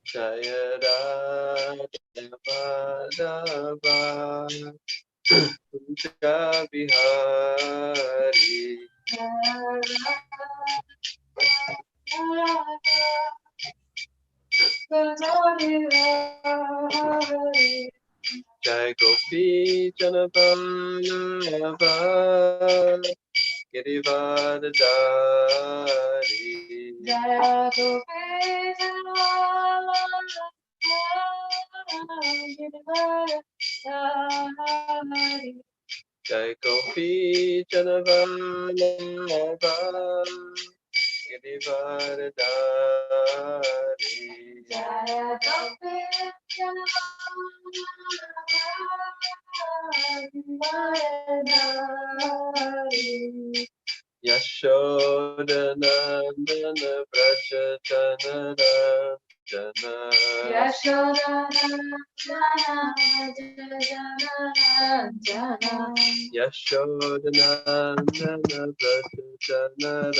Jaya Radha Madhava Kunja Bihari Jai Gopi Janapalava Girivardhari Jaya Gopi Janapalava Girivardhari Jai Gopi Janapalava Girivardhari Jaya Gopi Girivardhari Yashodanandana Braja Jana Yashodanandana Braja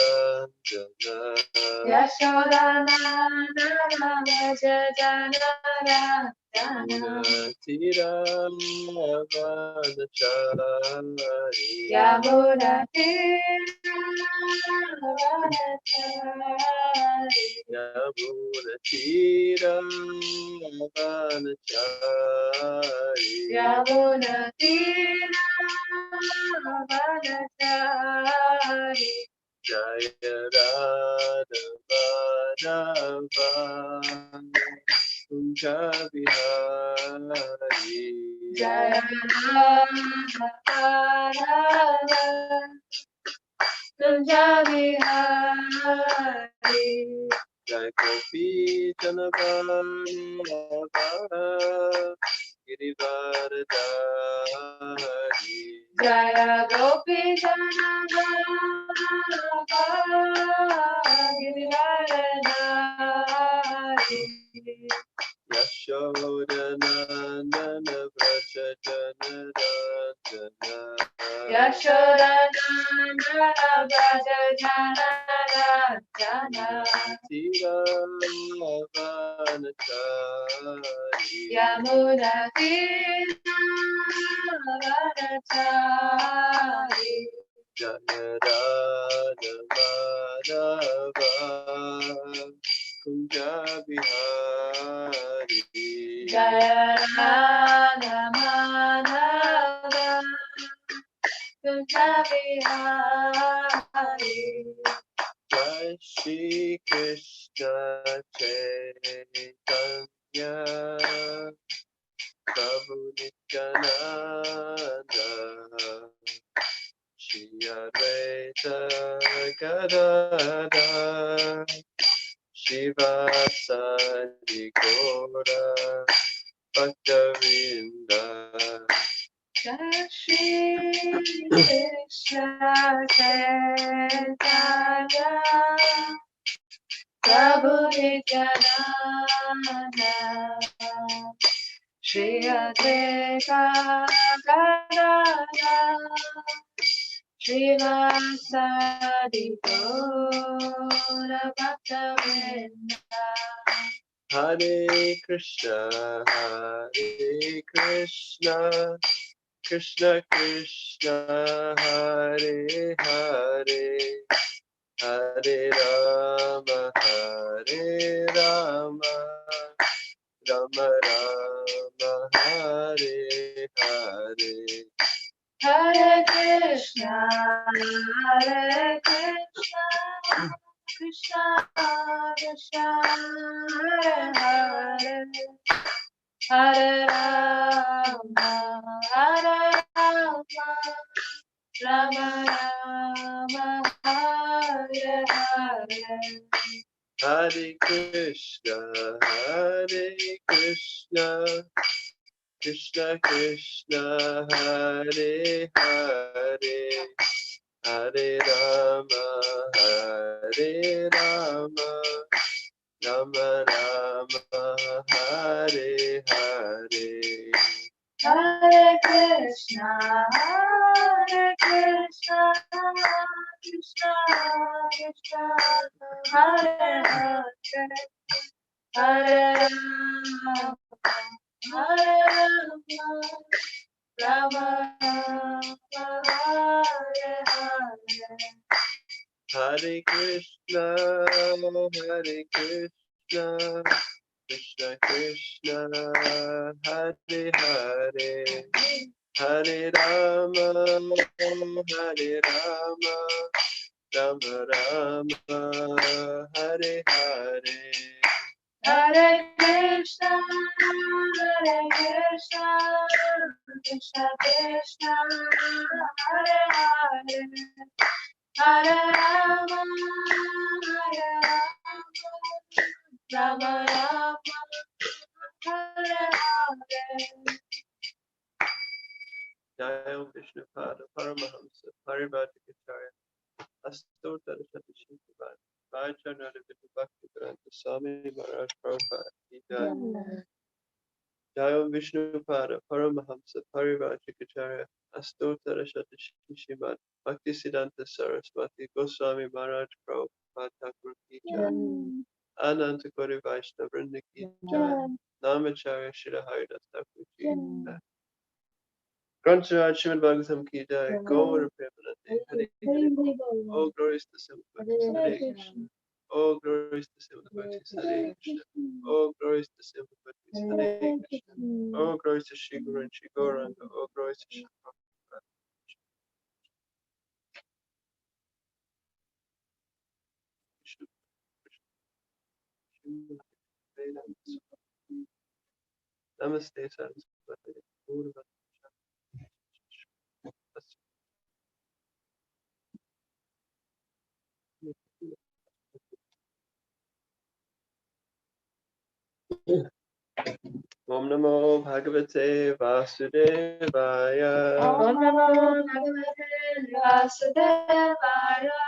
Yamuna Tira Vanachari Yamuna Vanachari Jaya Radha Madhava Kunja Bihari Jaya Kunja Bihari Jai Gopi Janapalava Girivardhari Jaya Gopi Janapalava Girivardhari Yashodanandana Braja Jana Yashodanandana Braja Jana Tira Vanachari Yamuna Vanachari Jaya Radha Madhava Kunja Bihari Jaya Radha Madhava Kunja Bihari Jai Shri Krishna Chaitanya Prabhu Nityananda Shri Advaita Gadada Shivasadi Gora Bhaktavinda Jai Shri Krishna Chaitanya Prabhu Nityananda Shri Advaita Gadada Srivasadi Gaura Bhaktavinda Hare Krishna Krishna Krishna Hare Hare Hare Rama Rama Rama Hare Hare Hare Krishna Krishna Krishna Hare Hare Rama Rama Rama Hare Hare Hare Krishna Krishna Krishna Hare Hare Hare Rama Rama Rama Hare Hare Hare Krishna Krishna Krishna, Hare Krishna, Krishna Krishna, Hare Hare, Hare Rama, Hare Rama, Rama Rama, Hare Hare. Hare Krishna, Hare Krishna, Krishna Krishna, Hare Hare, Hare Rama, Hare Rama, Rama Rama, Hare Hare. Jaya Vishnupada Paramahamsa Parivadikacharya Astottara Shatashivan Vajanada Vidhu Bhakti Granta Swami Maharaj Prabhupada Ki Jai. Jaya Vishnupada Paramahamsa Parivadikacharya Astottara Shatashivan Bhakti Siddhanta Saraswati Goswami Maharaj Prabhupada Thakur Ki Jai. Ananta Kori Vaishnava Vrinda Ki Jai. Namacharya Shri Haridas Thakur Ki Jai. Grantharaj Srimad Bhagavatam Ki Jai, Gaur Premanande, Hare Hare. All glories to Srimad Bhagavatam, Hare Krishna. All glories to Srimad Bhagavatam, Hare Krishna. All glories to Srimad Bhagavatam, Hare Krishna. All glories to Shri Guru and Shri Gauranga. All glories to Shri Prabhupada. Krishna, Krishna, Namaste Saraswati. Om Namo Bhagavate Vasudevaya. Om Namo Bhagavate Vasudevaya.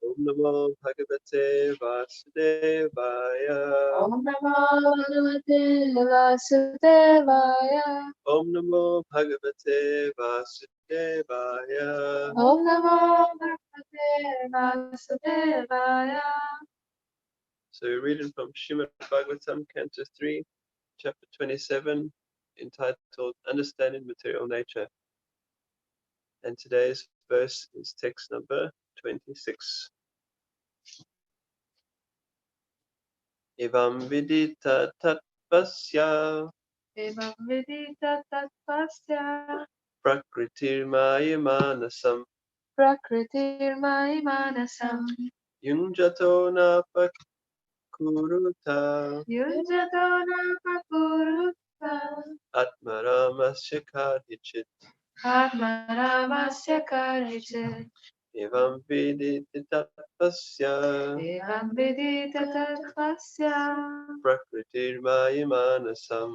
Om Namo Bhagavate Vasudevaya. Om Namo Bhagavate Vasudevaya. Om Namo Bhagavate Vasudevaya. Om Namo Bhagavate Vasudevaya. So we're reading from Srimad Bhagavatam, Canto 3, Chapter 27, entitled Understanding Material Nature. And today's verse is text number 26. Evam vidita tatpasya Evam vidita tatpasya prakritir mayamanasam prakritir manasam yunjato napakuruta yunjato napakuruta atmaramasya karichit. Atmaramasya karichit. Evam vidita tatpasya Evam vidita tatpasya prakritir mayamanasam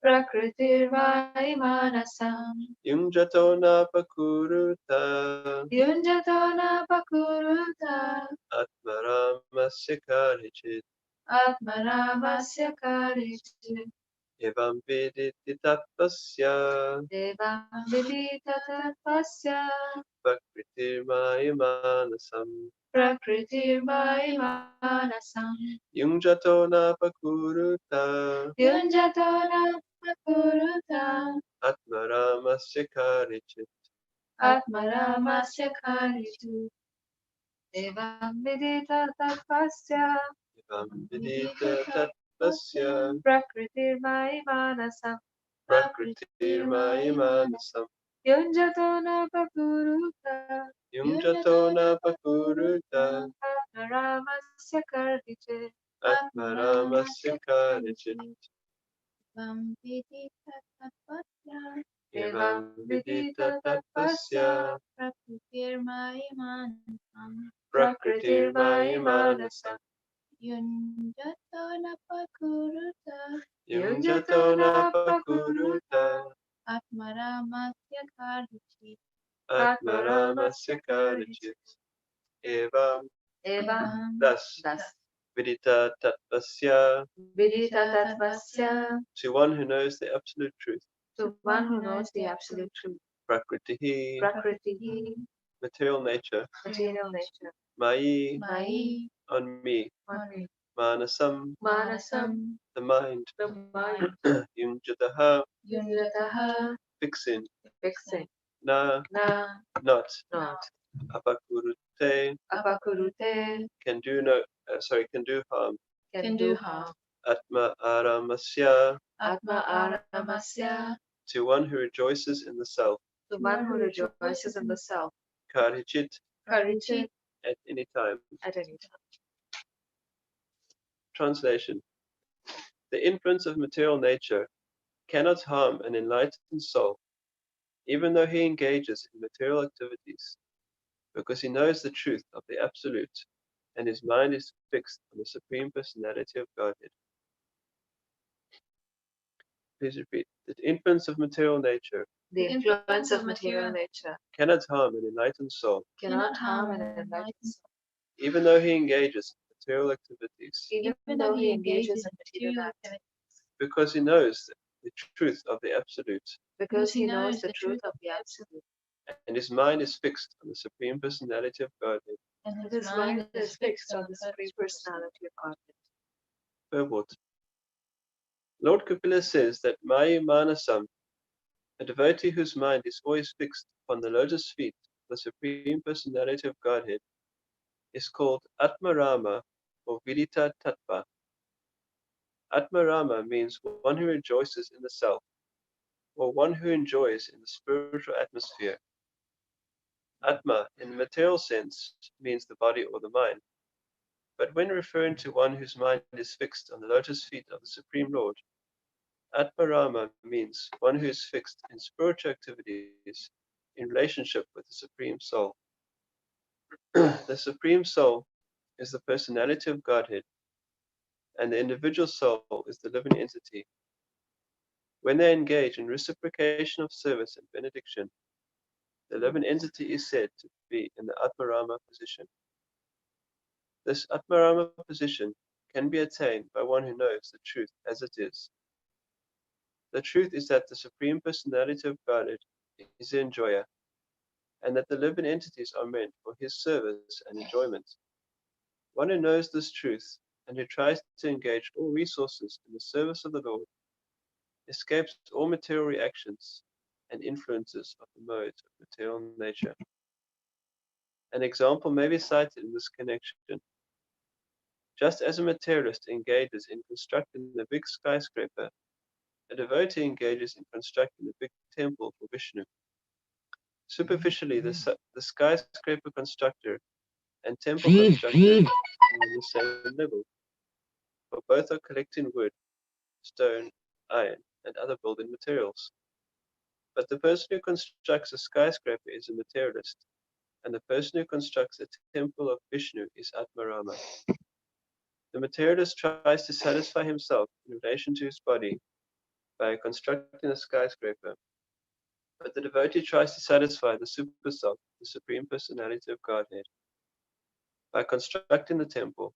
prakritir manasam yunjato napakuruta yunjato napakuruta atmaramasya karichit. Atmaramasya karichit. Evam vidita tatpasya Evam vidita tatpasya prakritir mayamanasam prakritir manasam yunjato napakuruta yunjato napakuruta atmaramasya karichit. Atmaramasya karichit. Evam vidita tatpasya Evam vidita tatpasya prakritir manasam prakritir mayamanasam yunjato napakuruta yunjato napakuruta Atmaramasya karichit. atmaramasya karichit. Evam vidita tatpasya Evam vidita tatpasya prakritir manasam prakritir mayamanasam yunjato napakuruta yunjato napakuruta Atmaramasya karichit. atmaramasya karichit. Evam Evam thus vidita tatpasya vidita tatpasya to one who knows the absolute truth. to one who knows the absolute truth. Prakritihi Prakritihi material nature, Mayi, Mai, on me, Mani, Manasam, Manasam, the mind, the mind, Yunjataha, Yunataha, fixing, fixing, Na, Na, not, not, Apakurute, Apakurute, can do harm, can do harm, Atma Aramasya, Atma Aramasya, to one who rejoices in the self, the one who rejoices in the self, Karhichit, Karichit, at any time. at any time. Translation. The influence of material nature cannot harm an enlightened soul, even though he engages in material activities, because he knows the truth of the Absolute, and his mind is fixed on the Supreme Personality of Godhead. Please repeat. The influence of material nature The influence of material nature cannot harm an enlightened soul, cannot harm an enlightened soul, even though he engages in material activities, even though he engages in material activities, because he knows the truth of the Absolute, because he knows the truth of the Absolute, and his mind is fixed on the Supreme Personality of Godhead. and his mind is fixed on the Supreme Personality of Godhead. Purport. Lord Kapila says that Maya Manasam, a devotee whose mind is always fixed upon the lotus feet of the Supreme Personality of Godhead, is called Atmarama or Vidita Tattva. Atmarama means one who rejoices in the self, or one who enjoys in the spiritual atmosphere. Atma, in the material sense, means the body or the mind. But when referring to one whose mind is fixed on the lotus feet of the Supreme Lord, Atmarama means one who is fixed in spiritual activities in relationship with the Supreme Soul. The Supreme Soul is the personality of Godhead, and the individual soul is the living entity. When they engage in reciprocation of service and benediction, the living entity is said to be in the Atmarama position. This Atmarama position can be attained by one who knows the truth as it is. The truth is that the Supreme Personality of Godhead is the enjoyer, and that the living entities are meant for his service and enjoyment. One who knows this truth and who tries to engage all resources in the service of the Lord escapes all material reactions and influences of the modes of material nature. An example may be cited in this connection. Just as a materialist engages in constructing a big skyscraper, a devotee engages in constructing a big temple for Vishnu. Superficially, the skyscraper constructor and temple constructor are on the same level, for both are collecting wood, stone, iron, and other building materials. But the person who constructs a skyscraper is a materialist, and the person who constructs a temple of Vishnu is Atmarama. The materialist tries to satisfy himself in relation to his body by constructing a skyscraper, but the devotee tries to satisfy the super self, the Supreme Personality of Godhead, by constructing the temple.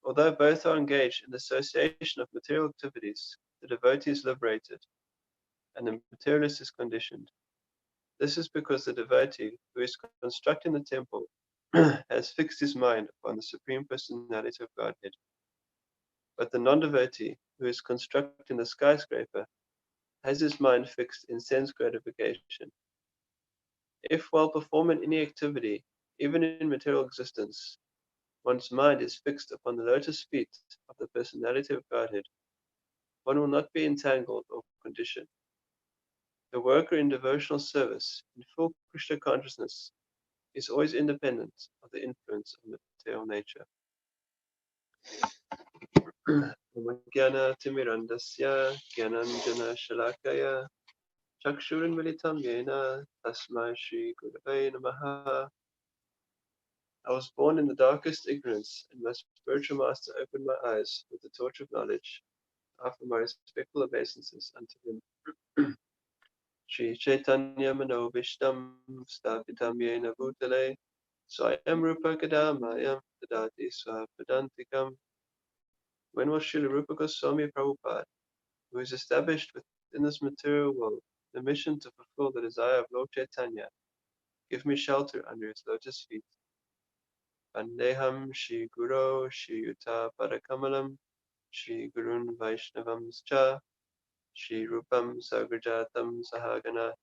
Although both are engaged in the association of material activities, the devotee is liberated, and the materialist is conditioned. This is because the devotee who is constructing the temple has fixed his mind upon the Supreme Personality of Godhead. But the non-devotee who is constructing the skyscraper has his mind fixed in sense gratification. If while performing any activity, even in material existence, one's mind is fixed upon the lotus feet of the personality of Godhead, one will not be entangled or conditioned. The worker in devotional service, in full Krishna consciousness, is always independent of the influence of material nature. Jnana-timirandasya jnananjana shalakaya chakshurinmilitam yena tasmai Shri Gurave Namaha. I was born in the darkest ignorance, and my spiritual master opened my eyes with the torch of knowledge. Offer my respectful obeisances unto him. Shri Chaitanya Mano Vishtam Stapitam Yena Bhutale Swayam Rupa Kadamayam Tadati Swapadantikam. When was Srila Rupa Goswami Prabhupada, who is established within this material world, the mission to fulfill the desire of Lord Chaitanya, Give me shelter under his lotus feet. Vandeham Shri Guru Shri Yuta Padakamalam Shri Gurun Vaishnavamscha Shri Rupam Sagrajatam Sahagana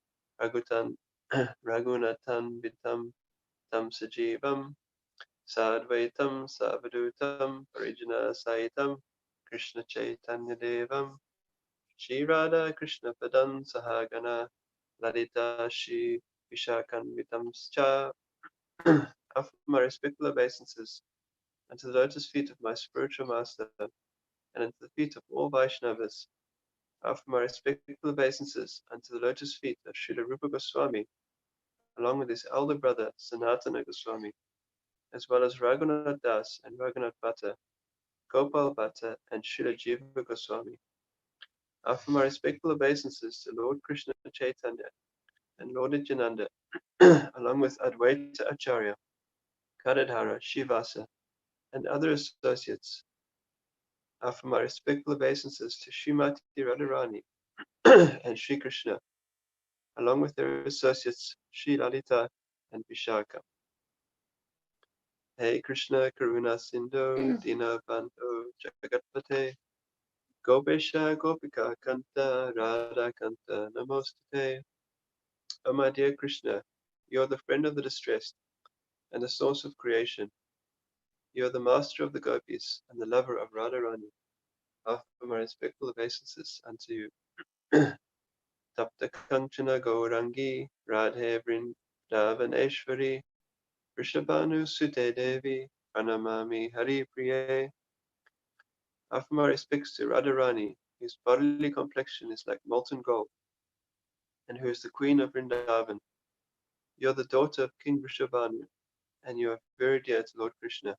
Ragutan Ragunatan Vitam Tam Sajivam Sadvaitam Savadutam Parijana Saitam Krishna Chaitanya Devam Shri Radha Krishna Padan Sahagana Ladita Shri Vishakanvitamscha. Offer my respectful obeisances unto the lotus feet of my spiritual master and unto the feet of all Vaishnavas. Offer my respectful obeisances unto the lotus feet of Srila Rupa Goswami, along with his elder brother Sanatana Goswami, as well as Raghunath Das and Raghunath Bhatta, Gopal Bhatta, and Srila Jiva Goswami. Offer my respectful obeisances to Lord Krishna Chaitanya and Lord Nityananda, along with Advaita Acharya, Kadadhara, Shivasa, and other associates. Offer my respectful obeisances to Srimati Radharani and Sri Krishna, along with their associates Sri Lalita and Vishaka. Hey Krishna Karuna Sindhu Dina Bandhu Jagatpate Gopesha Gopika Kanta Radha Kanta Namostate. O my dear Krishna, you are the friend of the distressed and the source of creation. You are the master of the gopis and the lover of Radharani. Offer my respectful obeisances unto you. Tapta Kanchana Gaurangi Radhe Vrindavaneshwari Vrishabhanu Sute Devi Pranamami Hari Priye. Offer my respects to Radharani, whose bodily complexion is like molten gold, and who is the queen of Vrindavan. You are the daughter of King Vrishabhanu, and you are very dear to Lord Krishna.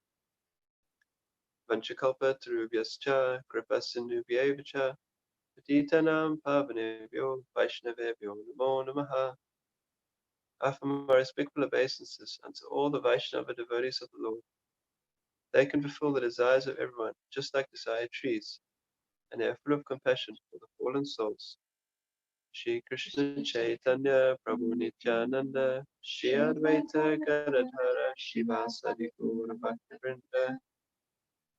Vanchakalpa Tarubhyascha Kripa Sindhubhyevacha Patitanam Pavanebhyo Vaishnavebhyo Namo Namaha. Offer my respectful obeisances unto all the Vaishnava devotees of the Lord. They can fulfill the desires of everyone, just like desired trees, and they are full of compassion for the fallen souls. Shri Krishna Chaitanya Prabhu Nityananda Shri Advaita Gadadhara Shivasadi Gaura Bhaktivinoda.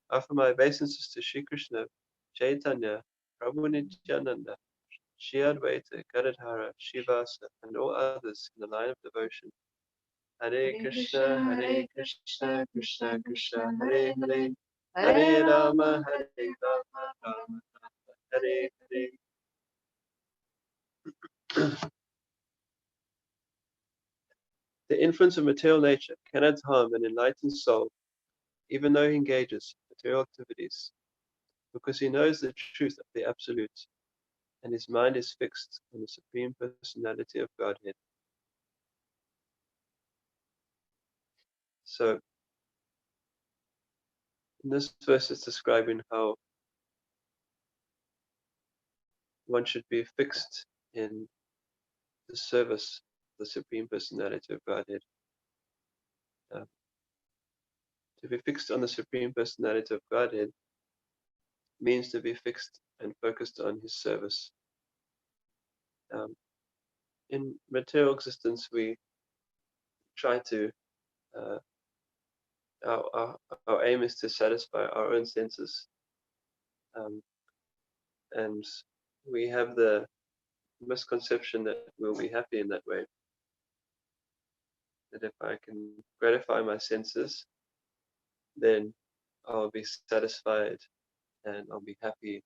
Offer my obeisances to Shri Krishna Chaitanya Prabhu Nityananda Shri Advaita Gadadhara Shivasa and all others in the line of devotion. Hare Krishna Krishna Krishna Hare Hare Hare Rama Rama Rama Hare Hare. The influence of material nature cannot harm an enlightened soul, even though he engages in material activities, because he knows the truth of the Absolute, and his mind is fixed on the Supreme Personality of Godhead. So, in this verse, it's describing how one should be fixed in the service of the Supreme Personality of Godhead. To be fixed on the Supreme Personality of Godhead means to be fixed and focused on His service. In material existence, we try to, uh, our aim is to satisfy our own senses. And we have the misconception that we'll be happy in that way. That if I can gratify my senses, then I'll be satisfied and I'll be happy.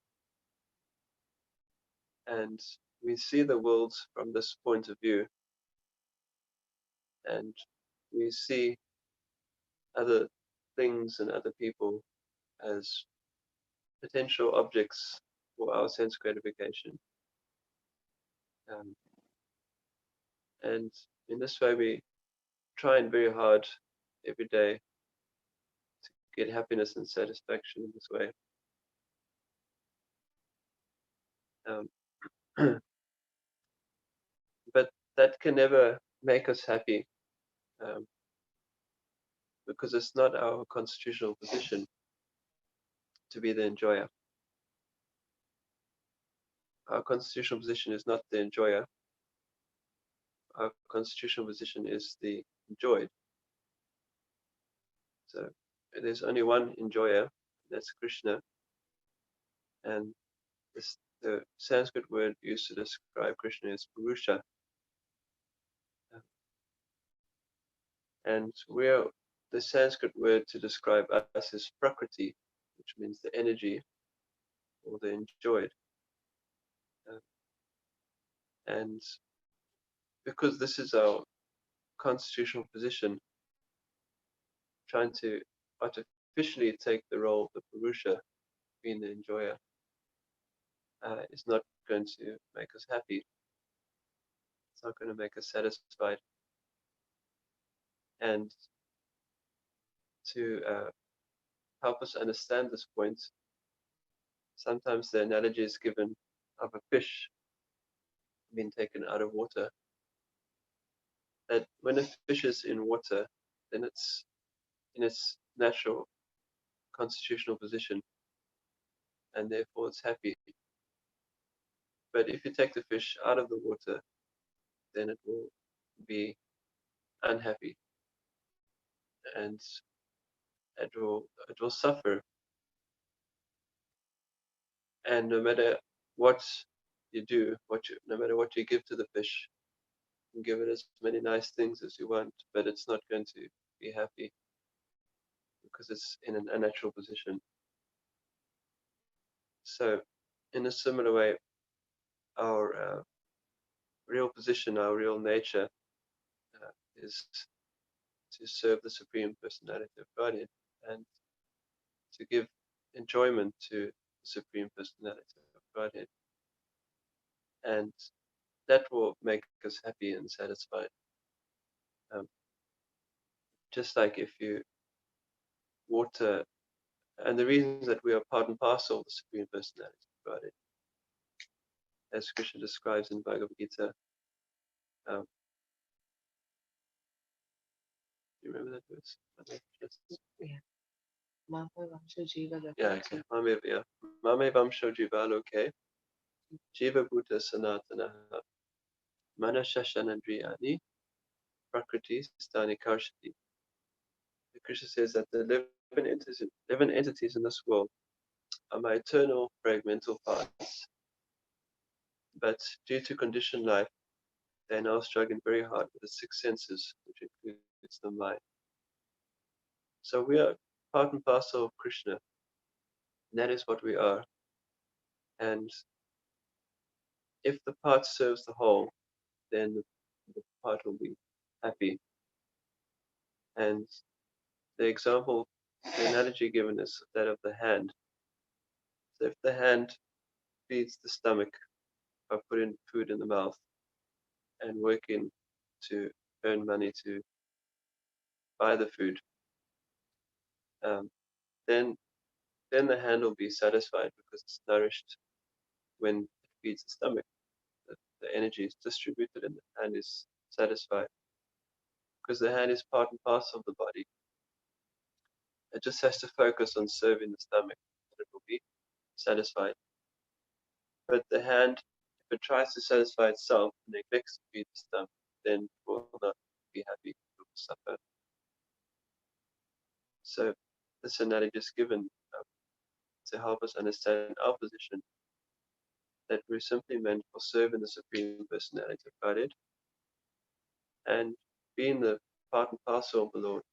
And we see the world from this point of view, and we see other things and other people as potential objects for our sense gratification. And in this way, we trying very hard every day to get happiness and satisfaction in this way. But that can never make us happy, because it's not our constitutional position to be the enjoyer. Our constitutional position is not the enjoyer, our constitutional position is the enjoyed. So there's only one enjoyer, that's Krishna, and the Sanskrit word used to describe Krishna is Purusha. And where the Sanskrit word to describe us is Prakriti, which means the energy or the enjoyed. Uh, and because this is our constitutional position, trying to artificially take the role of the Purusha, being the enjoyer, is not going to make us happy. It's not going to make us satisfied. And to help us understand this point, sometimes the analogy is given of a fish being taken out of water. That when a fish is in water, then it's in its natural constitutional position, and therefore it's happy. But if you take the fish out of the water, then it will be unhappy, and it will suffer. And no matter what you do, no matter what you give to the fish, you can give it as many nice things as you want, but it's not going to be happy because it's in an unnatural position. So, in a similar way, our real position, our real nature, is to serve the Supreme Personality of Godhead and to give enjoyment to the Supreme Personality of Godhead. And that will make us happy and satisfied. Um, just like if you water, and the reasons that we are part and parcel of the Supreme Personality of Godhead, as Krishna describes in Bhagavad Gita. Do you remember that verse? Yeah. Mame Vamsha Jiva Yeah, okay. Mame Vamsho Jiva Loke, Jiva Bhuta Sanatanaha, Manashashanandriyani, Prakriti Stani Karshati. Krishna says that the living entities in this world are my eternal fragmental parts, but due to conditioned life, they are now struggling very hard with the six senses, which includes the mind. So we are part and parcel of Krishna. And that is what we are. And if the part serves the whole, then the part will be happy. And the analogy given is that of the hand. So if the hand feeds the stomach by putting food in the mouth and working to earn money to buy the food, then the hand will be satisfied because it's nourished when it feeds the stomach. The energy is distributed and the hand is satisfied because the hand is part and parcel of the body. It just has to focus on serving the stomach and it will be satisfied. But the hand, if it tries to satisfy itself and neglects to feed the stomach, then it will not be happy, it will suffer. So this analogy is given to help us understand our position, that we're simply meant for serving the Supreme Personality of Godhead and being the part and parcel of the Lord.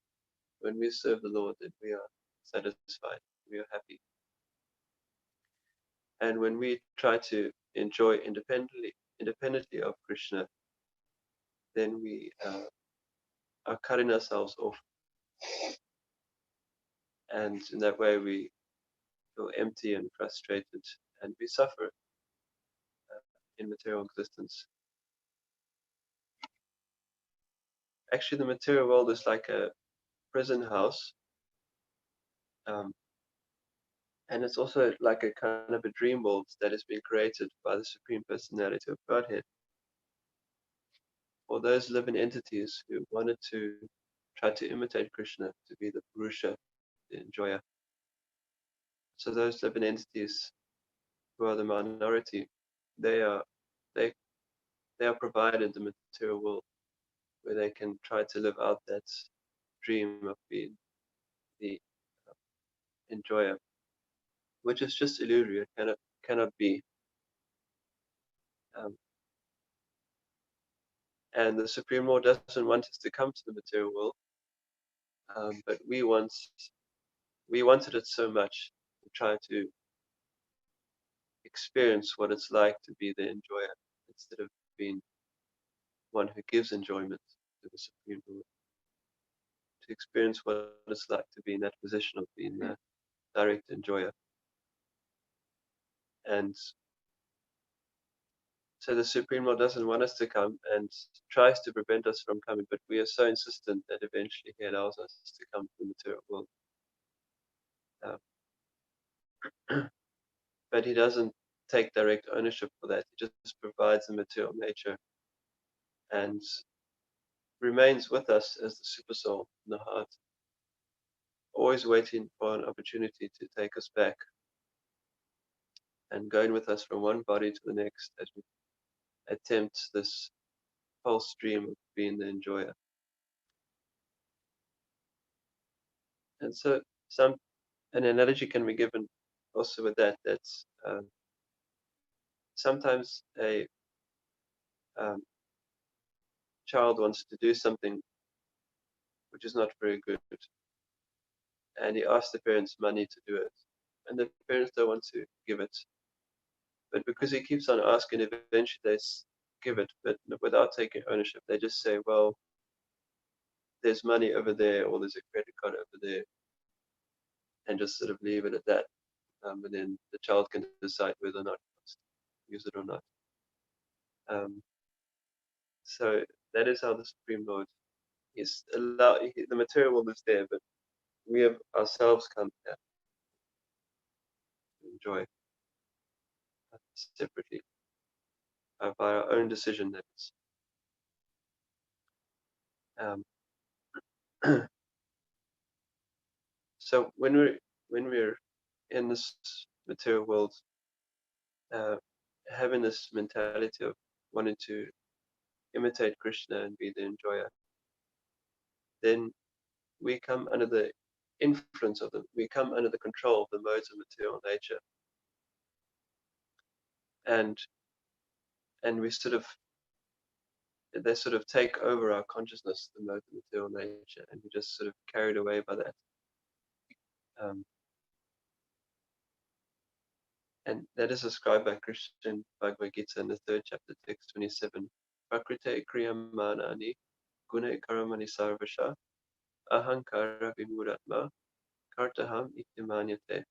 When we serve the Lord, then we are satisfied, we are happy. And when we try to enjoy independently of Krishna, then we are cutting ourselves off. And in that way, we feel empty and frustrated, and we suffer in material existence. Actually, the material world is like a prison house. And it's also like a kind of a dream world that has been created by the Supreme Personality of Godhead for those living entities who wanted to try to imitate Krishna, to be the Purusha, the enjoyer. So those living entities who are the minority, they they are provided the material world where they can try to live out that dream of being the enjoyer, which is just illusory. It cannot be. Um, and the Supreme Lord doesn't want us to come to the material world, but we wanted it so much to try to experience what it's like to be the enjoyer instead of being one who gives enjoyment to the Supreme Lord. To experience what it's like to be in that position of being the direct enjoyer. And so the Supreme Lord doesn't want us to come and tries to prevent us from coming, but we are so insistent that eventually he allows us to come to the material world. But he doesn't take direct ownership for that. He just provides the material nature and remains with us as the super soul in the heart, always waiting for an opportunity to take us back and going with us from one body to the next as we attempt this false dream of being the enjoyer. And so an analogy can be given also with that, sometimes a um, child wants to do something which is not very good, and he asks the parents money to do it, and the parents don't want to give it, but because he keeps on asking, eventually they give it, but without taking ownership. They just say, well, there's money over there, or there's a credit card over there, and just sort of leave it at that. And then the child can decide whether or not he wants to use it or not. So that is how the Supreme Lord is the material world is there, but we have ourselves come here to enjoy separately by our own decision. That is. So when we're in this material world, uh, having this mentality of wanting to imitate Krishna and be the enjoyer, then we come under the influence of them. We come under the control of the modes of material nature, and we they sort of take over our consciousness, the modes of material nature, and we're just sort of carried away by that. Um, and that is described by Krishna in Bhagavad Gita in the 3rd chapter, text 27. Prakrite kriyamanani gune karamani sarvasha ahankara vimuratma kartaham itimanyate.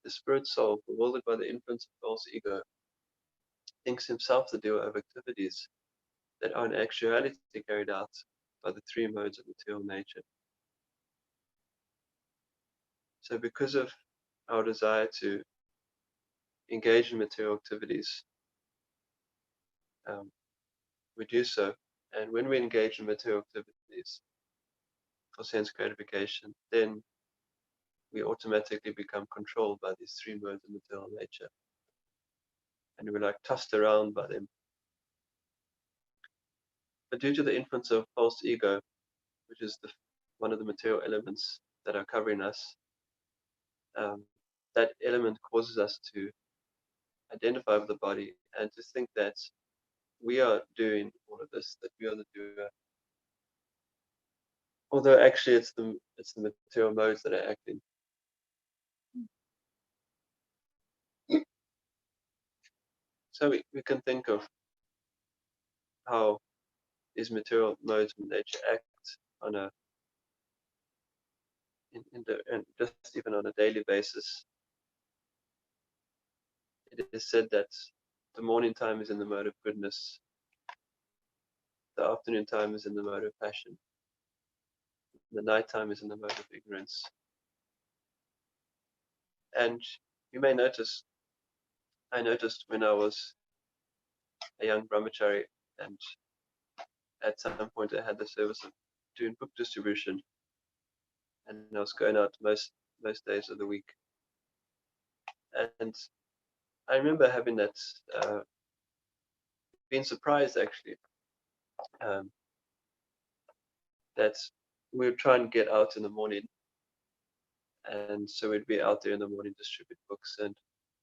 The spirit soul, bewildered by the influence of false ego, thinks himself the doer of activities that are in actuality carried out by the three modes of material nature. So because of our desire to engage in material activities, we do so. And when we engage in material activities for sense gratification, then we automatically become controlled by these three modes of material nature. And we're like tossed around by them. But due to the influence of false ego, which is one of the material elements that are covering us, that element causes us to identify with the body and to think that we are doing all of this, that we are the doer. Although actually it's the material modes that are acting. So we can think of how these material modes of nature act on and just even on a daily basis. It is said that the morning time is in the mode of goodness, the afternoon time is in the mode of passion, the night time is in the mode of ignorance. And you may notice, I noticed when I was a young brahmachari, and at some point I had the service of doing book distribution, and I was going out most days of the week. And I remember having that been surprised actually that we would try and get out in the morning, and so we'd be out there in the morning, distribute books and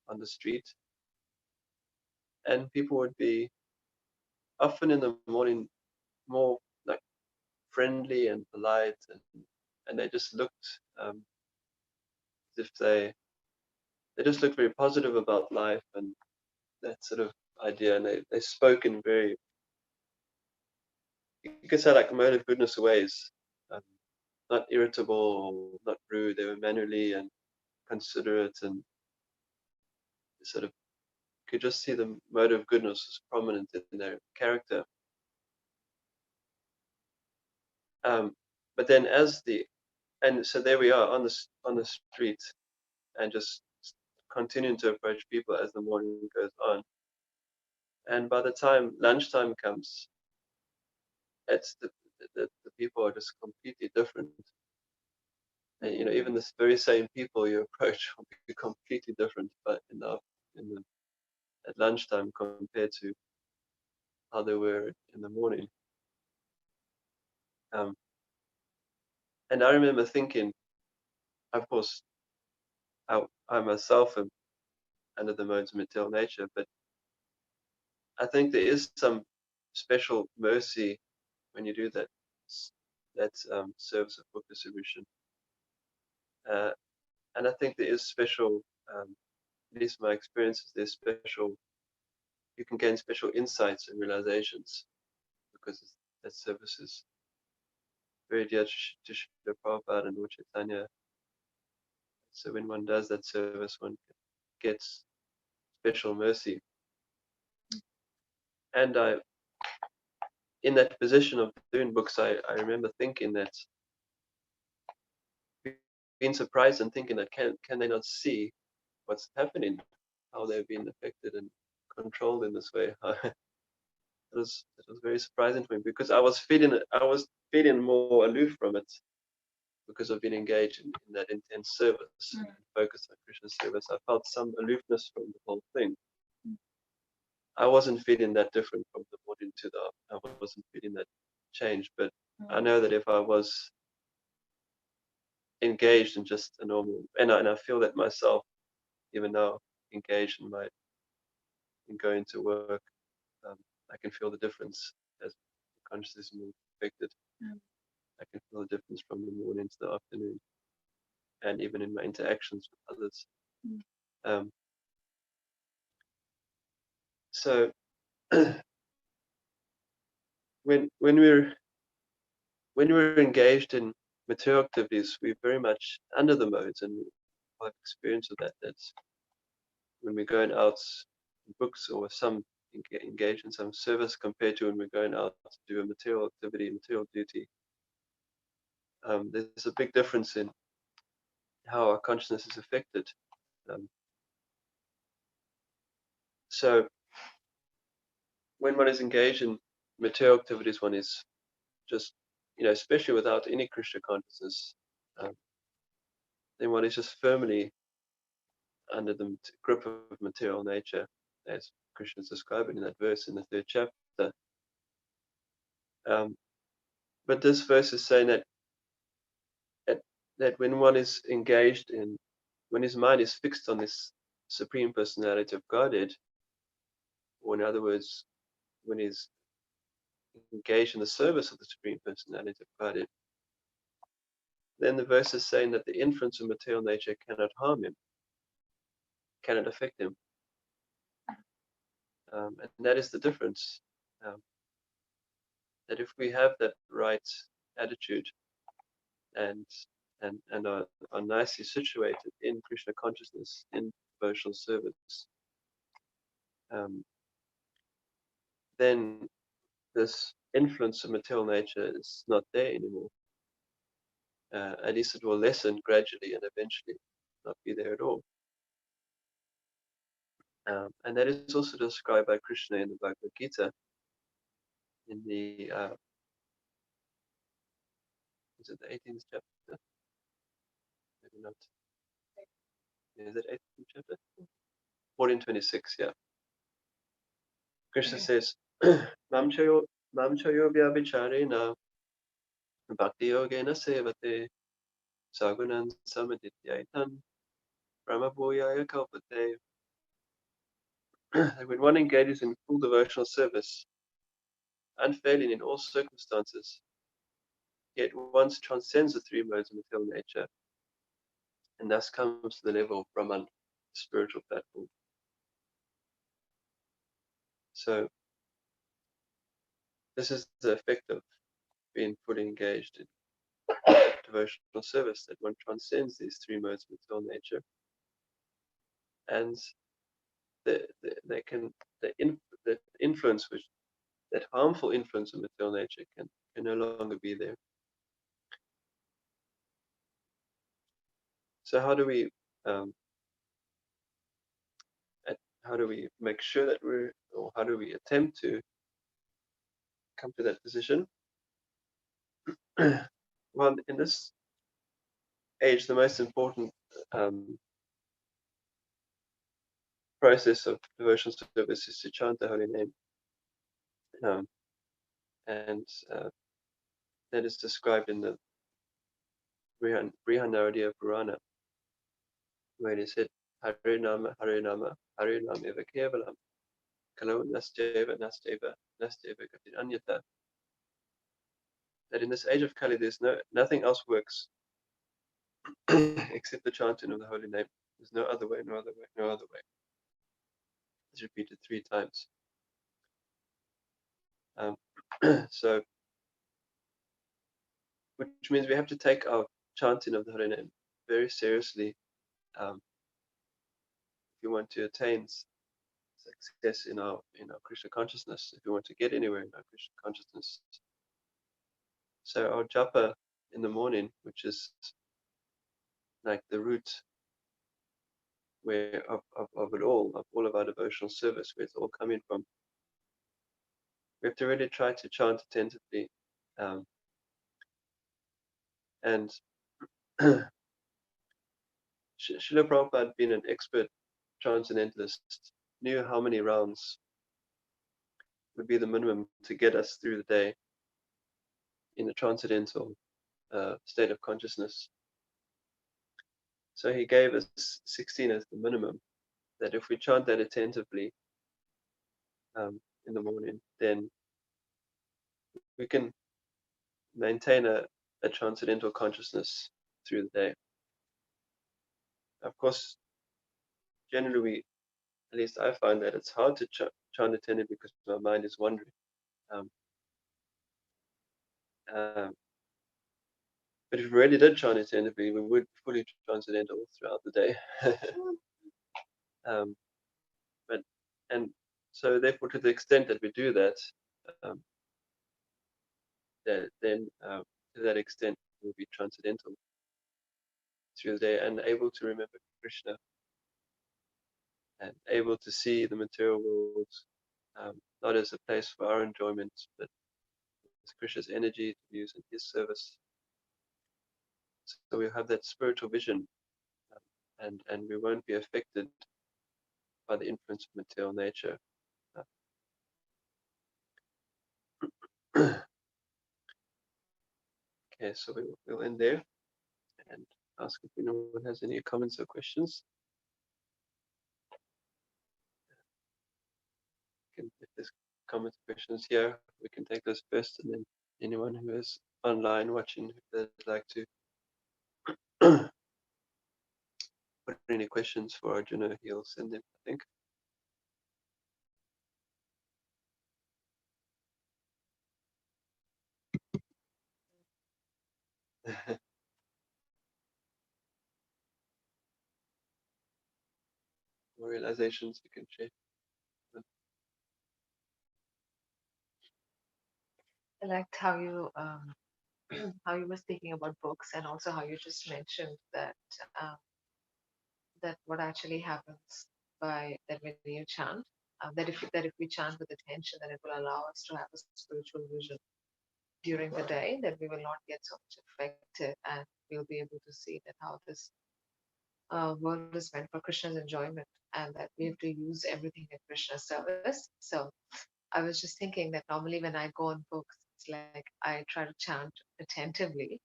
on the street, and people would be often in the morning more like friendly and polite, and they just looked as if they just looked very positive about life and that sort of idea, and they spoke in very, you could say, like mode of goodness ways, um, not irritable or not rude. They were mannerly and considerate, and sort of could just see the mode of goodness was prominent in their character. But then and so there we are on the street, and just continuing to approach people as the morning goes on. And by the time lunchtime comes, it's the people are just completely different. And even this very same people you approach will be completely different, but in the at lunchtime compared to how they were in the morning. Um, and I remember thinking, of course, I myself am under the modes of material nature, but I think there is some special mercy when you do that service of book distribution. Uh, and I think there is special, at least my experiences, there's special, you can gain special insights and realizations because that service is very dear to Srila Prabhupada and Lord Chaitanya. So when one does that service, one gets special mercy. And in that position of doing books, I remember thinking that, being surprised and thinking that can they not see what's happening, how they've been affected and controlled in this way. It was very surprising to me because I was feeling more aloof from it because of being engaged in that intense service and focused on Krishna service. I felt some aloofness from the whole thing. I wasn't feeling that different from the morning to the afternoon. I wasn't feeling that change, but I know that if I was engaged in just a normal, and I feel that myself, even now, engaged in going to work, I can feel the difference as consciousness is more affected. I can feel the difference from the morning to the afternoon, and even in my interactions with others. Um, so when we're engaged in material activities, we're very much under the modes, and I've experience of that. That's when we're going out in books or some engage in some service compared to when we're going out to do a material activity, material duty. There's a big difference in how our consciousness is affected. Um, so when one is engaged in material activities, one is just, especially without any Krishna consciousness, um, then one is just firmly under the grip of material nature, as Krishna is describing in that verse in the 3rd chapter. But this verse is saying that when one is engaged in, when his mind is fixed on this Supreme Personality of Godhead, or in other words, when he's engaged in the service of the Supreme Personality of Godhead, then the verse is saying that the influence of material nature cannot harm him, cannot affect him. And that is the difference. That if we have that right attitude and are nicely situated in Krishna consciousness, in devotional service, then this influence of material nature is not there anymore. At least it will lessen gradually and eventually not be there at all. And that is also described by Krishna in the Bhagavad Gita in the is it the 18th chapter? Maybe not. Is it 18th chapter? 1426, yeah. Krishna says, Mamchayo Mamchayo Vyabhicharena Bhakti Yogena Sevate Sagunan Samadityaitan Brahmabhuyaya Kalpate. When one engages in full devotional service, unfailing in all circumstances, yet once transcends the three modes of material nature, and thus comes to the level of Brahman, the spiritual platform. So this is the effect of being fully engaged in devotional service, that one transcends these three modes of material nature, and they can the influence, which that harmful influence of material nature can no longer be there. So um, how do we make sure that or how do we attempt to come to that position? Well, in this age, the most important um, process of devotional service is to chant the holy name, um, and that is described in the Brihanaradiya Purana, where it is said, Hare Nama, Hare Nama, Hare Nama Eva Kevalam, Kalo Nasteva, Nasteva, Nasteva Gatin Anyata. That in this age of Kali, there's nothing else works except the chanting of the holy name. There's no other way, no other way, no other way. It's repeated 3 times. Um, so, which means we have to take our chanting of the holy name very seriously if you want to attain success in our Krishna consciousness, if you want to get anywhere in our Krishna consciousness. So our japa in the morning, which is like the root where of it all, of all of our devotional service, where it's all coming from, we have to really try to chant attentively. And Srila Prabhupada, being an expert transcendentalist, knew how many rounds would be the minimum to get us through the day in a transcendental state of consciousness. So he gave us 16 as the minimum, that if we chant that attentively in the morning, then we can maintain a transcendental consciousness through the day. Of course, generally at least I find that it's hard to chant attentively because my mind is wandering. Um, um, but if we really did chant attentively, we would be fully transcendental throughout the day. um, but and so therefore, to the extent that we do that, um, then to that extent we'll be transcendental through the day and able to remember Krishna and able to see the material world not as a place for our enjoyment, but as Krishna's energy to use in His service. So we'll have that spiritual vision, and we won't be affected by the influence of material nature. Okay, so we'll end there and ask if anyone has any comments or questions. If there's comments or questions here, we can take those first, and then anyone who is online watching, if they'd like to put any questions for Arjuna, he'll send them, I think. More realizations you can share. I liked how you how you were speaking about books, and also how you just mentioned that that what actually happens by that when you chant, that if we chant with attention, then it will allow us to have a spiritual vision during the day, that we will not get so much affected, and we'll be able to see that how this world is meant for Krishna's enjoyment, and that we have to use everything in Krishna's service. So I was just thinking that normally when I go on books, it's like I try to chant attentively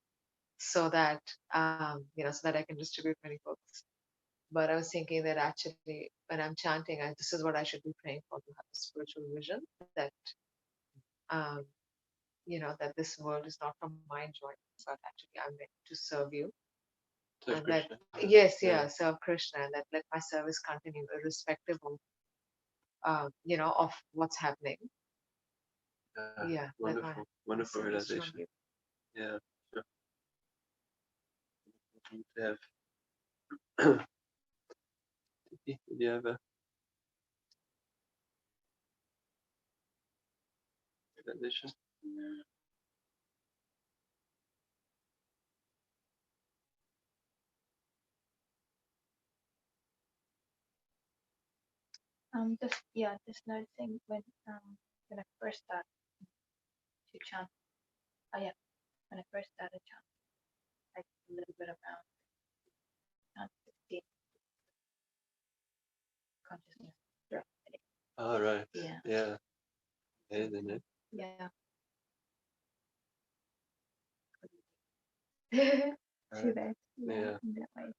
so that so that I can distribute many books. But I was thinking that actually when I'm chanting, this is what I should be praying for, to have a spiritual vision that um, that this world is not for my enjoyment, but actually I'm meant to serve you, Serve and that Krishna. yes, Yeah. yeah, serve Krishna, and that let my service continue irrespective of of what's happening. Yeah, let my Wonderful service realization. continue. Yeah, sure. To have. Did you have a realization? Just noticing when I first started to chant. Oh yeah, when I first started chant, like a little bit around chant 16 consciousness drop. All right. Yeah. Yeah. Amazing, eh? Yeah. See that? Yeah. In that way.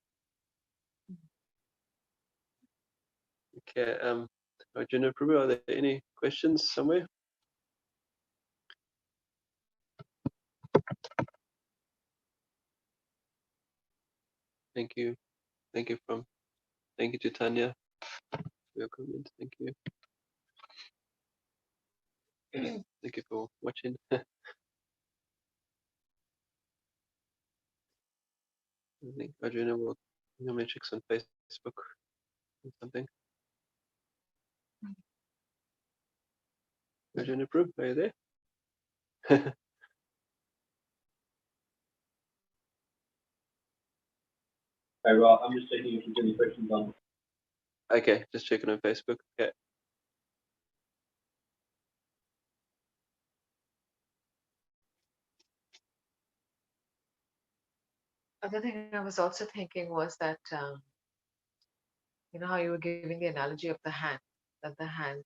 Okay. Arjuna Prabhu, are there any questions somewhere? Thank you. Thank you to Tanya for your comment. Thank you. Thank you for watching. I think Arjuna will normally checks on Facebook or something. Arjuna Prabhu, are you there? Very well. I'm just checking if there's any questions on. Okay, just checking on Facebook. Okay. Other thing I was also thinking was that how you were giving the analogy of the hand, that the hand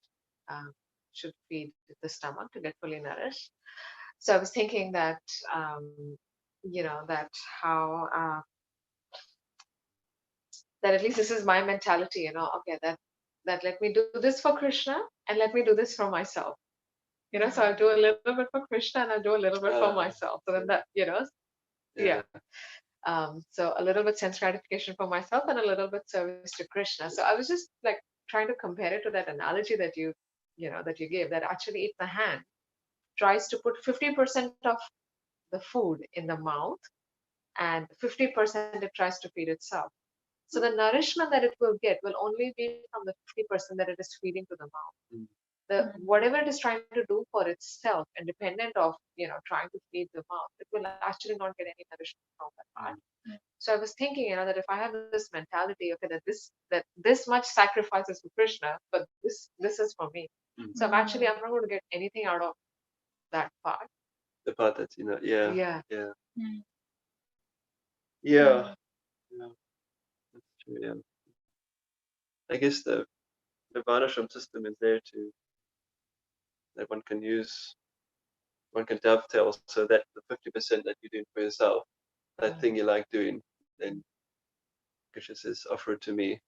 um, should feed the stomach to get fully nourished. So I was thinking that that how that at least this is my mentality, okay, that let me do this for Krishna and let me do this for myself. So I'll do a little bit for Krishna and I'll do a little bit for myself. So then that, yeah. So a little bit sense gratification for myself and a little bit service to Krishna. So I was just like trying to compare it to that analogy that you gave, that actually if the hand tries to put 50% of the food in the mouth and 50% it tries to feed itself. So the nourishment that it will get will only be from the 50% that it is feeding to the mouth. Mm. The whatever it is trying to do for itself, independent of trying to feed the mouth, it will actually not get any nourishment from that part. So I was thinking, that if I have this mentality, okay, that this much sacrifice is for Krishna, but this is for me. So I'm not going to get anything out of that part. The part that's yeah. Yeah. Yeah. Mm. Yeah. Yeah. That's true, yeah. I guess the Varnashram system is there to that one can dovetail so that the 50% that you're doing for yourself, that thing you like doing, then Krishna says, offer it to me.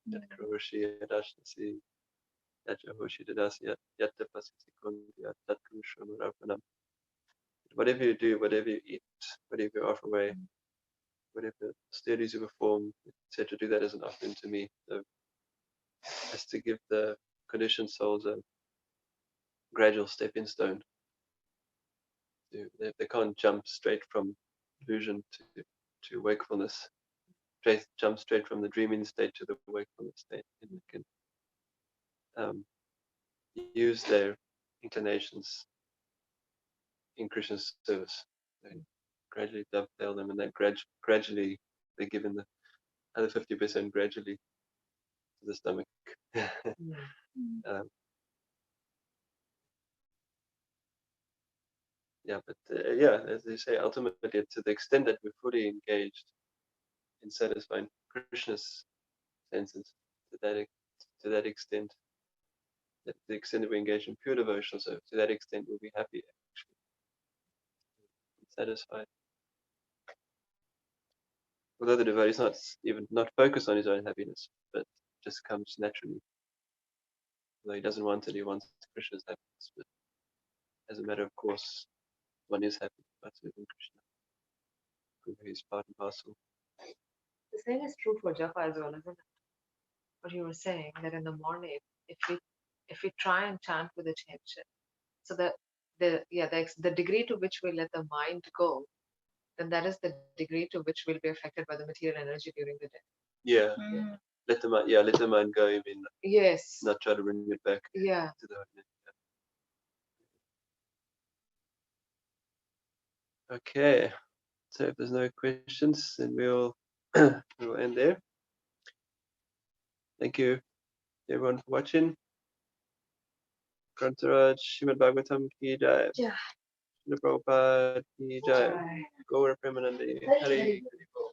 Yeah. Yakroshi Yadashnasi Yajahoshi Dadasi Yatapasisi Kundi Yatatkushramarapanam. Whatever you do, whatever you eat, whatever you offer away, whatever studies you perform, etc., do that as an offering to me. So as to give the conditioned souls a gradual stepping stone. They can't jump straight from illusion to wakefulness, jump straight from the dreaming state to the wakefulness state. And they can use their inclinations in Krishna's service. They gradually dovetail them, and then gradually they're given the other 50% gradually to the stomach. um, yeah, but yeah, as they say, ultimately, to the extent that we're fully engaged in satisfying Krishna's senses, to that extent, to the extent that we engage in pure devotional service, to that extent we'll be happy, actually, satisfied. Although the devotee is not focused on his own happiness, but just comes naturally. Although he doesn't want it, he wants Krishna's happiness. But as a matter of course, one is happy by serving Krishna. He's part and parcel. The same is true for japa as well, isn't it? What you were saying, that in the morning, if we try and chant with attention, so that the degree to which we let the mind go, then that is the degree to which we'll be affected by the material energy during the day. Yeah. Let the mind go. I mean, Yes. not try to bring it back. Yeah. To the Okay. So if there's no questions, then we'll end there. Thank you, everyone, for watching. Grantaraj, Srimad Bhagavatam ki jai. Yeah. Srila Prabhupada ki jai. Gaura Premanandi. Hari Hari Bol.